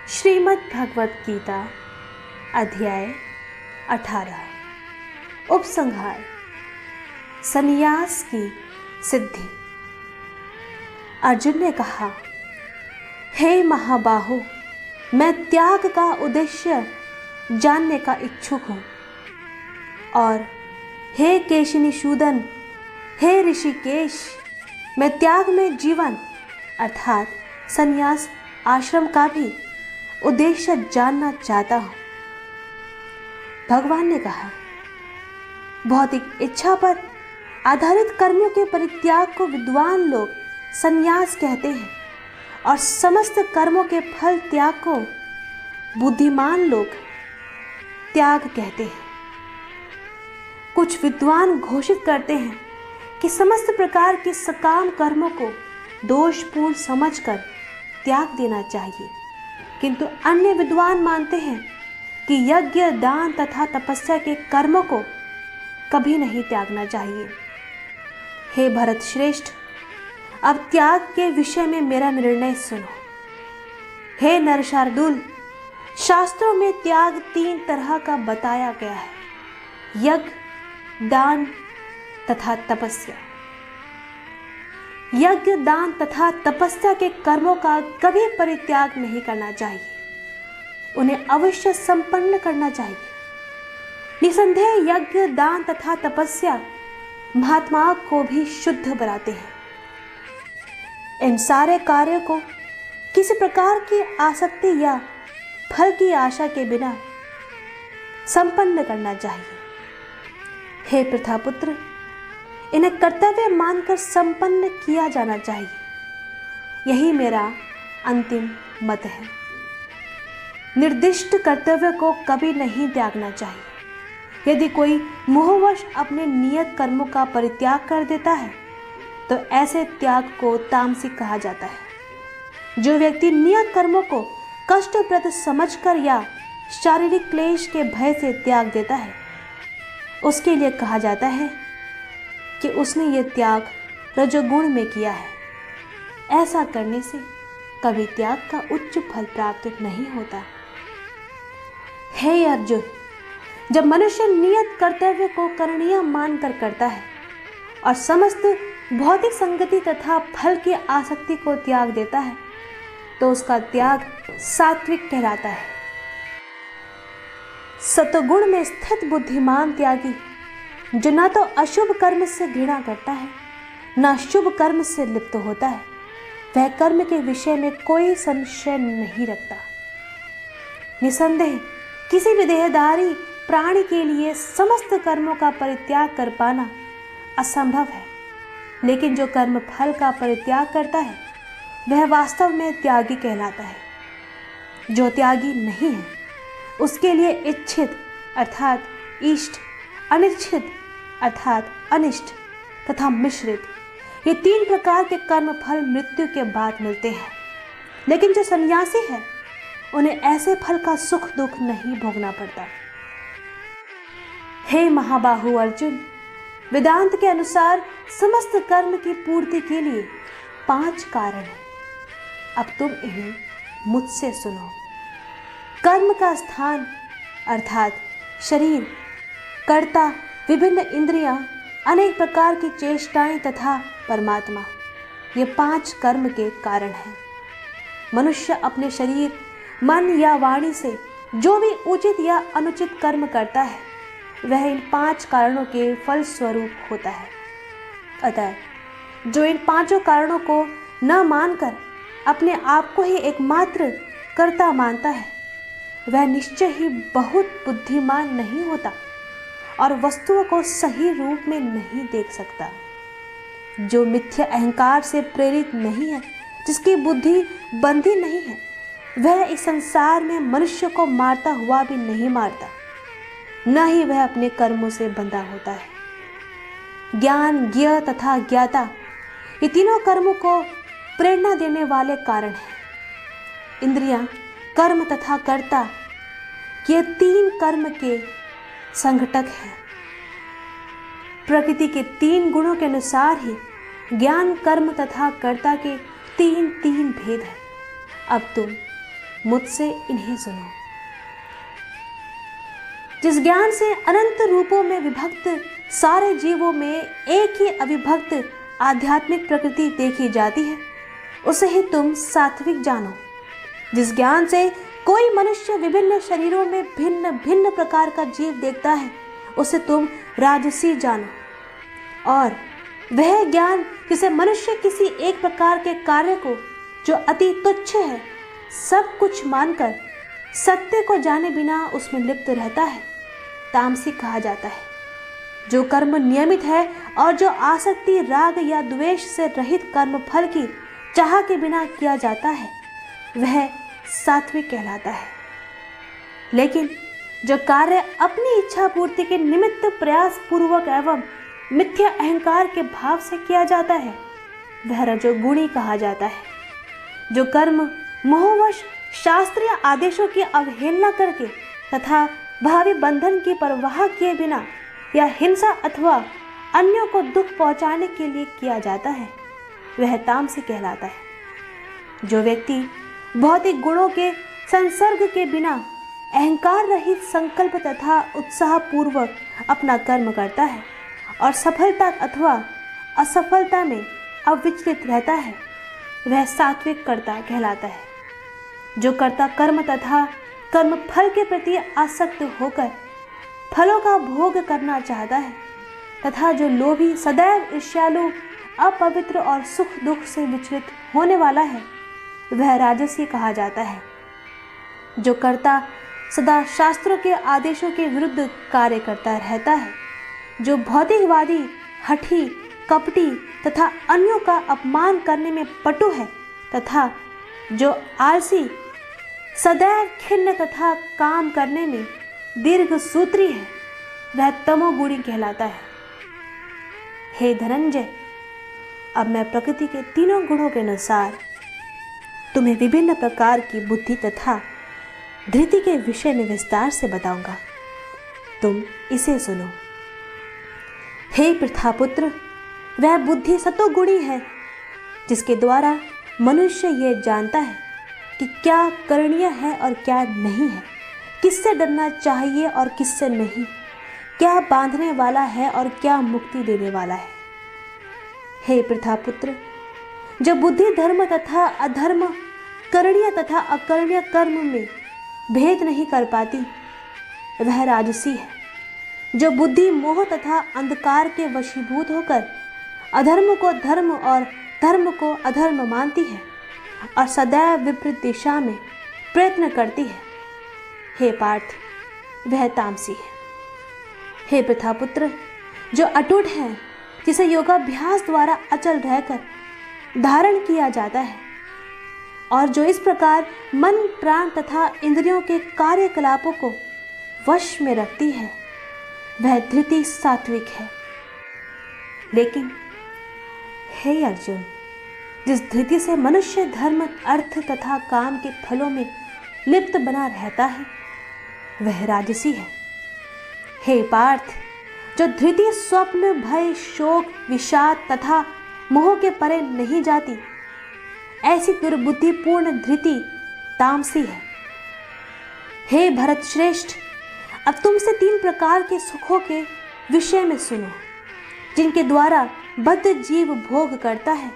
श्रीमद् भगवत गीता अध्याय 18 उपसंहार संन्यास की सिद्धि। अर्जुन ने कहा, हे महाबाहो, मैं त्याग का उद्देश्य जानने का इच्छुक हूँ। और हे केशिनिषूदन, हे ऋषिकेश, मैं त्याग में जीवन अर्थात संन्यास आश्रम का भी उद्देश्य जानना चाहता हूँ। भगवान ने कहा, भौतिक इच्छा पर आधारित कर्मों के परित्याग को विद्वान लोग संन्यास कहते हैं और समस्त कर्मों के फल त्याग को बुद्धिमान लोग त्याग कहते हैं। कुछ विद्वान घोषित करते हैं कि समस्त प्रकार के सकाम कर्मों को दोषपूर्ण समझकर त्याग देना चाहिए, किंतु अन्य विद्वान मानते हैं कि यज्ञ, दान तथा तपस्या के कर्मों को कभी नहीं त्यागना चाहिए। हे भरत श्रेष्ठ, अब त्याग के विषय में मेरा निर्णय सुनो। हे नरशार्दूल, शास्त्रों में त्याग 3 तरह का बताया गया है: यज्ञ, दान तथा तपस्या। यज्ञ, दान तथा तपस्या के कर्मों का कभी परित्याग नहीं करना चाहिए, उन्हें अवश्य संपन्न करना चाहिए। निसंदेह यज्ञ, दान तथा तपस्या महात्माओं को भी शुद्ध बनाते हैं। इन सारे कार्यों को किसी प्रकार की आसक्ति या फल की आशा के बिना संपन्न करना चाहिए। हे प्रथापुत्र, इन्हें कर्तव्य मानकर संपन्न किया जाना चाहिए। यही मेरा अंतिम मत है। निर्दिष्ट कर्तव्य को कभी नहीं त्यागना चाहिए। यदि कोई मोहवश अपने नियत कर्मों का परित्याग कर देता है तो ऐसे त्याग को तामसिक कहा जाता है। जो व्यक्ति नियत कर्मों को कष्टप्रद समझकर या शारीरिक क्लेश के भय से त्याग देता है, उसके लिए कहा जाता है कि उसने ये त्याग रजोगुण में किया है। ऐसा करने से कभी त्याग का उच्च फल प्राप्त नहीं होता। हे अर्जुन, जब मनुष्य नियत कर्तव्य को करणीय मानकर करता है और समस्त भौतिक संगति तथा फल की आसक्ति को त्याग देता है तो उसका त्याग सात्विक कहलाता है। सतोगुण में स्थित बुद्धिमान त्यागी, जो न तो अशुभ कर्म से घृणा करता है न शुभ कर्म से लिप्त होता है, वह कर्म के विषय में कोई संशय नहीं रखता। निसंदेह किसी भी देहधारी प्राणी के लिए समस्त कर्मों का परित्याग कर पाना असंभव है, लेकिन जो कर्म फल का परित्याग करता है वह वास्तव में त्यागी कहलाता है। जो त्यागी नहीं है उसके लिए इच्छित अर्थात इष्ट, अनिच्छित अर्थात अनिष्ट तथा मिश्रित, ये 3 प्रकार के कर्म फल मृत्यु के बाद मिलते हैं। लेकिन जो सन्यासी है उन्हें ऐसे फल का सुख दुख नहीं भोगना पड़ता। हे महाबाहु अर्जुन, वेदांत के अनुसार समस्त कर्म की पूर्ति के लिए 5 कारण हैं। अब तुम इन्हें मुझसे सुनो। कर्म का स्थान अर्थात शरीर, कर्ता, विभिन्न इंद्रियां, अनेक प्रकार की चेष्टाएं तथा परमात्मा, ये 5 कर्म के कारण हैं। मनुष्य अपने शरीर, मन या वाणी से जो भी उचित या अनुचित कर्म करता है वह इन 5 कारणों के फल स्वरूप होता है। अतः जो इन 5 कारणों को न मानकर अपने आप को ही एकमात्र कर्ता मानता है वह निश्चय ही बहुत बुद्धिमान नहीं होता और वस्तुओं को सही रूप में नहीं देख सकता। जो मिथ्या अहंकार से प्रेरित नहीं है, जिसकी बुद्धि बंधी नहीं है, वह इस संसार में मनुष्य को मारता हुआ भी नहीं मारता, न ही वह अपने कर्मों से बंधा होता है। ज्ञान, ज्ञ तथा ज्ञाता, ये तीनों कर्मों को प्रेरणा देने वाले कारण हैं। इंद्रियां, कर्म तथा कर्ता, ये 3 कर्म के संघटक है। प्रकृति के 3 गुणों के अनुसार ही ज्ञान, कर्म तथा कर्ता के 3 भेद हैं। अब तुम मुझसे इन्हें सुनो। जिस ज्ञान से अनंत रूपों में विभक्त सारे जीवों में एक ही अविभक्त आध्यात्मिक प्रकृति देखी जाती है, उसे ही तुम सात्विक जानो। जिस ज्ञान से कोई मनुष्य विभिन्न शरीरों में भिन्न भिन्न प्रकार का जीव देखता है, उसे तुम राजसी जानो। और वह ज्ञान जिसे मनुष्य किसी एक प्रकार के कार्य को जो अति तुच्छ है सब कुछ मानकर सत्य को जाने बिना उसमें लिप्त रहता है, तामसिक कहा जाता है। जो कर्म नियमित है और जो आसक्ति राग या द्वेष से रहित कर्म फल की चाह के बिना किया जाता है, वह सात्विक कहलाता है। लेकिन जो कार्य अपनी इच्छा पूर्ति के निमित्त प्रयास पूर्वक एवं मिथ्या अहंकार के भाव से किया जाता है, वह रजोगुणी कहा जाता है। जो कर्म मोहवश शास्त्रीय आदेशों की अवहेलना करके तथा भावी बंधन की परवाह किए बिना या हिंसा अथवा अन्यों को दुख पहुंचाने के लिए किया जाता है, वह तामसिक कहलाता है। जो व्यक्ति भौतिक गुणों के संसर्ग के बिना अहंकार रहित संकल्प तथा उत्साह पूर्वक अपना कर्म करता है और सफलता अथवा असफलता में अविचलित रहता है, वह सात्विक कर्ता कहलाता है। जो कर्ता कर्म तथा कर्म फल के प्रति आसक्त होकर फलों का भोग करना चाहता है तथा जो लोभी सदैव ईर्ष्यालु अपवित्र और सुख दुख से विचलित होने वाला है, वह राजसी कहा जाता है। जो कर्ता सदा शास्त्रों के आदेशों के विरुद्ध कार्य करता रहता है, जो भौतिकवादी हठी कपटी तथा अन्यों का अपमान करने में पटु है तथा जो आलसी सदैव खिन्न तथा काम करने में दीर्घ सूत्री है, वह तमोगुणी कहलाता है। हे धनंजय, अब मैं प्रकृति के तीनों गुणों के अनुसार तुम्हें विभिन्न प्रकार की बुद्धि तथा धृति के विषय में विस्तार से बताऊंगा। तुम इसे सुनो। हे प्रथापुत्र, वह बुद्धि सतोगुणी है जिसके द्वारा मनुष्य यह जानता है कि क्या करणीय है और क्या नहीं है, किससे डरना चाहिए और किससे नहीं, क्या बांधने वाला है और क्या मुक्ति देने वाला है। हे प्रथापुत्र, जो बुद्धि धर्म तथा अधर्म करणीय तथा अकरणीय कर्म में भेद नहीं कर पाती, वह राजसी है। जो बुद्धि मोह तथा अंधकार के वशीभूत होकर अधर्म को धर्म और धर्म को अधर्म मानती है और सदैव विपरीत दिशा में प्रयत्न करती है, हे पार्थ, वह तामसी है। हे प्रथापुत्र, जो अटूट है, जिसे योगाभ्यास द्वारा अचल रहकर धारण किया जाता है और जो इस प्रकार मन प्राण तथा इंद्रियों के कार्यकलापों को वश में रखती है, वह धृति सात्विक है। लेकिन हे अर्जुन, जिस धृति से मनुष्य धर्म अर्थ तथा काम के फलों में लिप्त बना रहता है, वह राजसी है। हे पार्थ, जो धृति स्वप्न भय शोक विषाद तथा मोह के परे नहीं जाती, ऐसी दुर्बुद्धिपूर्ण धृति तामसी है। हे भरत श्रेष्ठ, अब तुमसे 3 प्रकार के सुखों के विषय में सुनो, जिनके द्वारा बद्ध जीव भोग करता है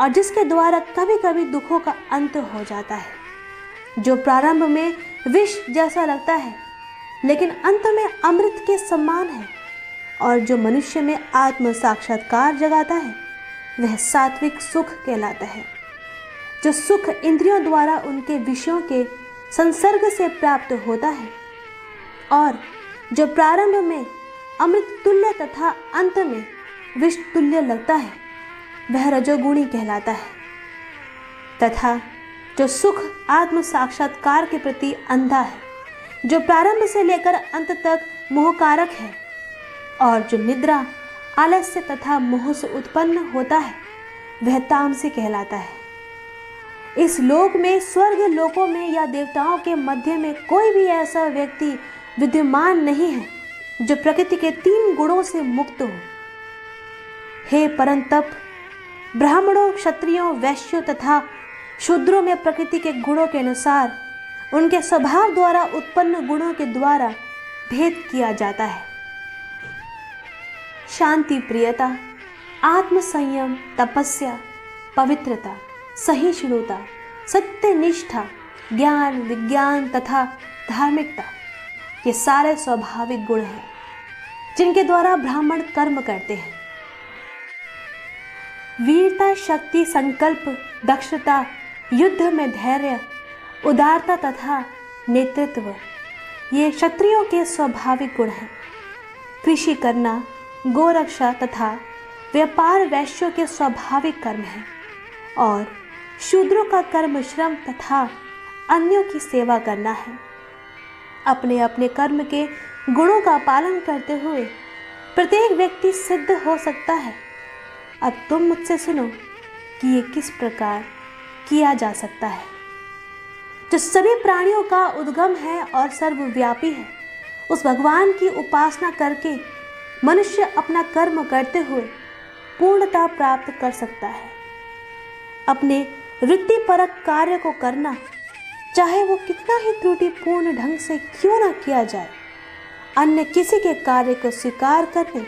और जिसके द्वारा कभी कभी दुखों का अंत हो जाता है। जो प्रारंभ में विष जैसा लगता है लेकिन अंत में अमृत के समान है और जो मनुष्य में आत्म साक्षात्कार जगाता है, वह सात्विक सुख कहलाता है। जो सुख इंद्रियों द्वारा उनके विषयों के संसर्ग से प्राप्त होता है और जो प्रारंभ में अमृत तुल्य तथा अंत में विष तुल्य लगता है, वह रजोगुणी कहलाता है। तथा जो सुख आत्म साक्षात्कार के प्रति अंधा है, जो प्रारंभ से लेकर अंत तक मोहकारक है और जो निद्रा आलस्य तथा मोह से उत्पन्न होता है, वह तामसी कहलाता है। इस लोक में, स्वर्ग लोकों में या देवताओं के मध्य में कोई भी ऐसा व्यक्ति विद्यमान नहीं है जो प्रकृति के 3 गुणों से मुक्त हो। हे परंतप, ब्राह्मणों क्षत्रियों वैश्यों तथा शूद्रों में प्रकृति के गुणों के अनुसार उनके स्वभाव द्वारा उत्पन्न गुणों के द्वारा भेद किया जाता है। शांति, प्रियता, आत्मसंयम, तपस्या, पवित्रता, सहिष्णुता, सत्यनिष्ठा, ज्ञान, विज्ञान तथा धार्मिकता, ये सारे स्वाभाविक गुण हैं जिनके द्वारा ब्राह्मण कर्म करते हैं। वीरता, शक्ति, संकल्प, दक्षता, युद्ध में धैर्य, उदारता तथा नेतृत्व, ये क्षत्रियों के स्वाभाविक गुण हैं। कृषि करना, गोरक्षा तथा व्यापार वैश्यों के स्वाभाविक कर्म हैं और शूद्रों का कर्म श्रम तथा अन्यों की सेवा करना है। अपने अपने कर्म के गुणों का पालन करते हुए प्रत्येक व्यक्ति सिद्ध हो सकता है। अब तुम मुझसे सुनो कि ये किस प्रकार किया जा सकता है। जो सभी प्राणियों का उद्गम है और सर्वव्यापी है, उस भगवान की उपासना करके मनुष्य अपना कर्म करते हुए पूर्णता प्राप्त कर सकता है। अपने वृत्तिपरक कार्य को करना, चाहे वो कितना ही त्रुटिपूर्ण ढंग से क्यों ना किया जाए, अन्य किसी के कार्य को स्वीकार करने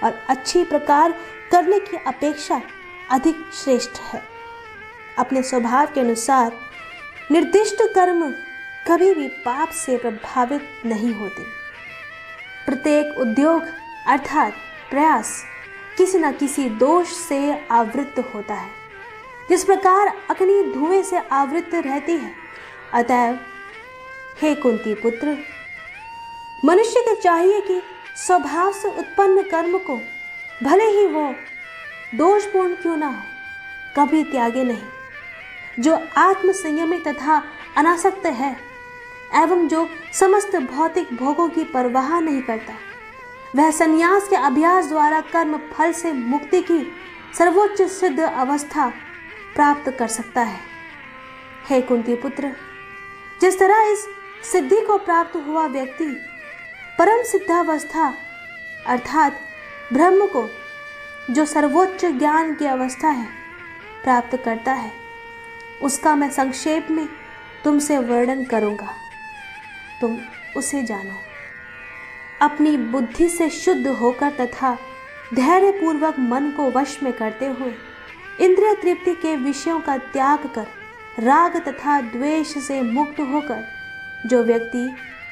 और अच्छी प्रकार करने की अपेक्षा अधिक श्रेष्ठ है। अपने स्वभाव के अनुसार निर्दिष्ट कर्म कभी भी पाप से प्रभावित नहीं होते। प्रत्येक उद्योग अर्थात प्रयास किसी न किसी दोष से आवृत होता है। जिस प्रकार अग्नि धुएं से आवृत रहती है, अतएव हे कुंती पुत्र, मनुष्य को चाहिए कि स्वभाव से उत्पन्न कर्म को भले ही वो दोषपूर्ण क्यों ना हो, कभी त्यागे नहीं। जो आत्म संयमी तथा अनासक्त है एवं जो समस्त भौतिक भोगों की परवाह नहीं करता, वह संन्यास के अभ्यास द्वारा कर्म फल से मुक्ति की सर्वोच्च सिद्ध अवस्था प्राप्त कर सकता है। हे कुंती पुत्र, जिस तरह इस सिद्धि को प्राप्त हुआ व्यक्ति परम सिद्धावस्था अर्थात ब्रह्म को, जो सर्वोच्च ज्ञान की अवस्था है, प्राप्त करता है, उसका मैं संक्षेप में तुमसे वर्णन करूँगा, तुम उसे जानो। अपनी बुद्धि से शुद्ध होकर तथा धैर्यपूर्वक मन को वश में करते हुए इंद्रिय तृप्ति के विषयों का त्याग कर राग तथा द्वेष से मुक्त होकर जो व्यक्ति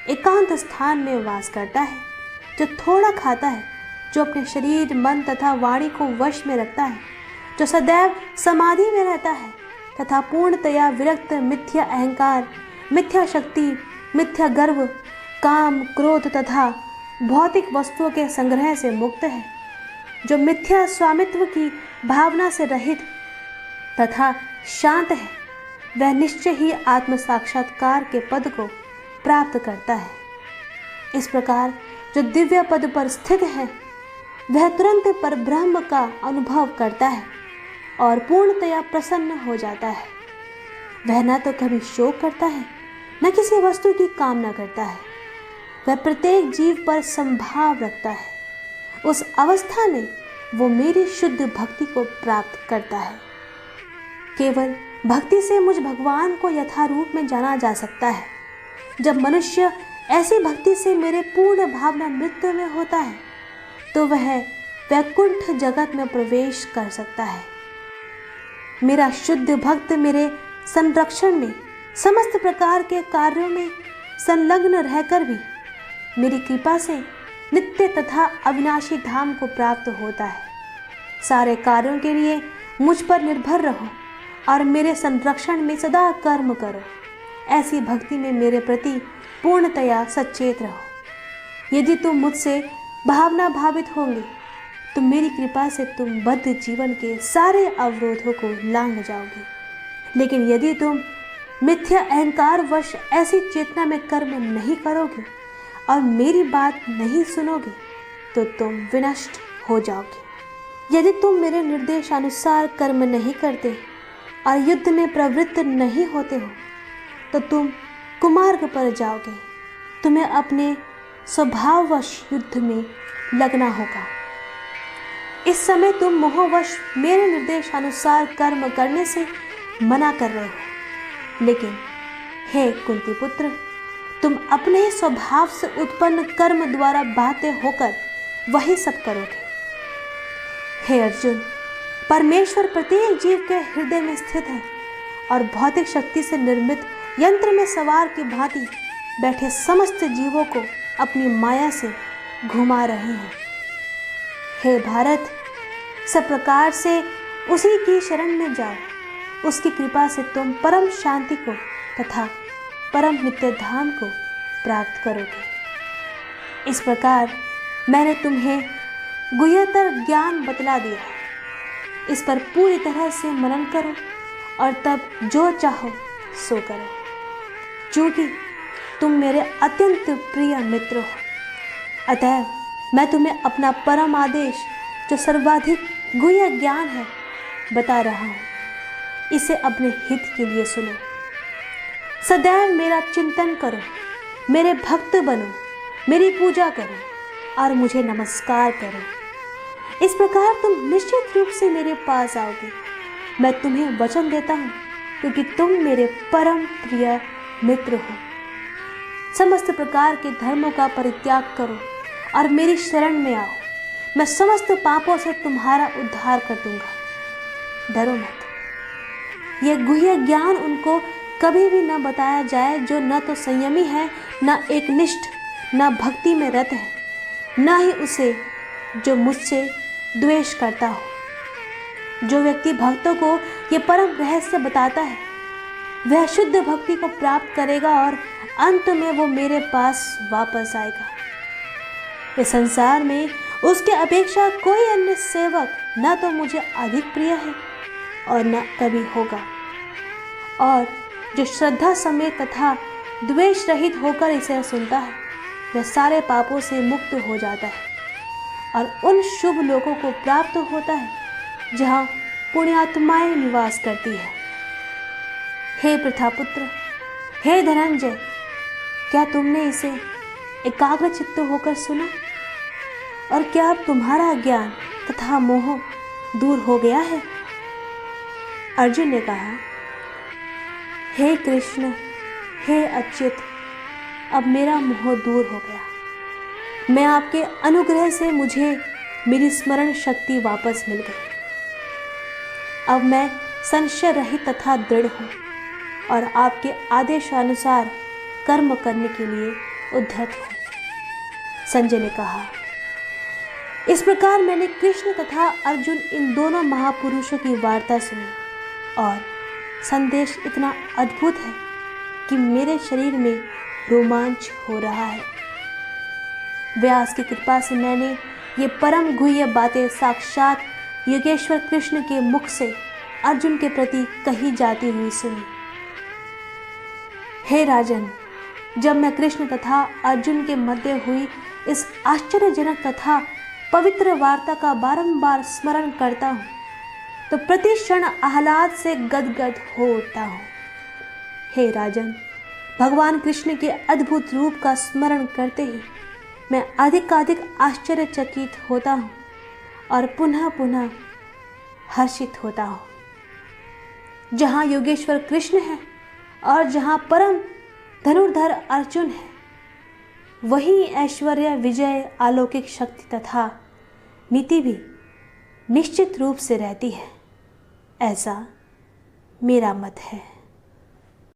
एकांत स्थान में वास करता है, जो थोड़ा खाता है, जो अपने शरीर, मन तथा वाणी को वश में रखता है, जो सदैव समाधि में रहता है तथा पूर्णतया विरक्त, मिथ्या अहंकार, मिथ्या शक्ति, मिथ्या गर्व, काम, क्रोध तथा भौतिक वस्तुओं के संग्रह से मुक्त है, जो मिथ्या स्वामित्व की भावना से रहित तथा शांत है, वह निश्चय ही आत्म साक्षात्कार के पद को प्राप्त करता है। इस प्रकार जो दिव्य पद पर स्थित है, वह तुरंत परब्रह्म का अनुभव करता है और पूर्णतया प्रसन्न हो जाता है। वह न तो कभी शोक करता है, न किसी वस्तु की कामना करता है। वह प्रत्येक जीव पर संभाव रखता है। उस अवस्था में वो मेरी शुद्ध भक्ति को प्राप्त करता है। केवल भक्ति से मुझ भगवान को यथारूप में जाना जा सकता है। जब मनुष्य ऐसी भक्ति से मेरे पूर्ण भावना नृत्य में होता है, तो वह वैकुंठ जगत में प्रवेश कर सकता है। मेरा शुद्ध भक्त मेरे संरक्षण में समस्त प्रकार के कार्यों में संलग्न रहकर भी मेरी कृपा से नित्य तथा अविनाशी धाम को प्राप्त होता है। सारे कार्यों के लिए मुझ पर निर्भर रहो और मेरे संरक्षण में सदा कर्म करो। ऐसी भक्ति में मेरे प्रति पूर्णतया सचेत रहो। यदि तुम मुझसे भावना भावित होंगे तो मेरी कृपा से तुम बद्ध जीवन के सारे अवरोधों को लांघ जाओगे। लेकिन यदि तुम मिथ्या अहंकार वश ऐसी चेतना में कर्म नहीं करोगे और मेरी बात नहीं सुनोगे तो तुम विनष्ट हो जाओगे। यदि तुम मेरे निर्देशानुसार कर्म नहीं करते और युद्ध में प्रवृत्त नहीं होते हो तो तुम कुमार्ग पर जाओगे। तुम्हें अपने स्वभाववश युद्ध में लगना होगा। इस समय तुम मोहवश मेरे निर्देशानुसार कर्म करने से मना कर रहे हो, लेकिन हे कुंती पुत्र, तुम अपने ही स्वभाव से उत्पन्न कर्म द्वारा बाध्य होकर वही सब करोगे। हे अर्जुन, परमेश्वर प्रत्येक जीव के हृदय में स्थित है और भौतिक शक्ति से निर्मित यंत्र में सवार की भांति बैठे समस्त जीवों को अपनी माया से घुमा रहे हैं। हे भारत, सब प्रकार से उसी की शरण में जाओ। उसकी कृपा से तुम परम शांति को तथा परम नित्य धाम को प्राप्त करोगे। इस प्रकार मैंने तुम्हें गुह्यतर ज्ञान बतला दिया है। इस पर पूरी तरह से मनन करो और तब जो चाहो सो करो। क्योंकि तुम मेरे अत्यंत प्रिय मित्र हो, अतः मैं तुम्हें अपना परम आदेश, जो सर्वाधिक गुह्य ज्ञान है, बता रहा हूँ। इसे अपने हित के लिए सुनो। सदैव मेरा चिंतन करो, मेरे भक्त बनो, मेरी पूजा करो और मुझे नमस्कार करो। इस प्रकार तुम निश्चित रूप से मेरे पास आओगे। मैं तुम्हें वचन देता हूँ, क्योंकि तुम मेरे परम प्रिय मित्र हो। समस्त प्रकार के धर्मों का परित्याग करो और मेरी शरण में आओ। मैं समस्त पापों से तुम्हारा उद्धार कर दूंगा। डरो मत। यह गुह्य ज्ञान उनको कभी भी न बताया जाए जो न तो संयमी है, न एकनिष्ठ, न भक्ति में रत है, न ही उसे जो मुझसे द्वेष करता हो। जो व्यक्ति भक्तों को ये परम रहस्य बताता है, वह शुद्ध भक्ति को प्राप्त करेगा और अंत में वो मेरे पास वापस आएगा। इस संसार में उसके अपेक्षा कोई अन्य सेवक न तो मुझे अधिक प्रिय है और न कभी होगा। और जो श्रद्धा समेत तथा द्वेष रहित होकर इसे सुनता है, वह सारे पापों से मुक्त हो जाता है और उन शुभ लोगों को प्राप्त होता है जहाँ पुण्यात्माएं निवास करती है। हे प्रथापुत्र, हे धनंजय, क्या तुमने इसे एकाग्र चित्त होकर सुना? और क्या अब तुम्हारा ज्ञान तथा मोह दूर हो गया है? अर्जुन ने कहा, हे कृष्ण, हे अच्युत, अब मेरा मोह दूर हो गया। मैं आपके अनुग्रह से मुझे मेरी स्मरण शक्ति वापस मिल गई। अब मैं संशय रहित तथा दृढ़ हूँ और आपके आदेशानुसार कर्म करने के लिए उद्धत हूँ। संजय ने कहा, इस प्रकार मैंने कृष्ण तथा अर्जुन इन दोनों महापुरुषों की वार्ता सुनी और संदेश इतना अद्भुत है कि मेरे शरीर में रोमांच हो रहा है। व्यास की कृपा से मैंने ये परम गुह्य बातें साक्षात योगेश्वर कृष्ण के मुख से अर्जुन के प्रति कही जाती हुई सुनी। हे राजन, जब मैं कृष्ण तथा अर्जुन के मध्य हुई इस आश्चर्यजनक तथा पवित्र वार्ता का बारंबार स्मरण करता हूँ तो प्रति क्षण आह्लाद से गदगद हो उठता हूँ। हे राजन, भगवान कृष्ण के अद्भुत रूप का स्मरण करते ही मैं अधिकाधिक आश्चर्यचकित होता हूँ और पुनः पुनः हर्षित होता हूँ। जहाँ योगेश्वर कृष्ण है और जहाँ परम धनुर्धर अर्जुन है, वहीं ऐश्वर्य, विजय, अलौकिक शक्ति तथा नीति भी निश्चित रूप से रहती है। ऐसा मेरा मत है।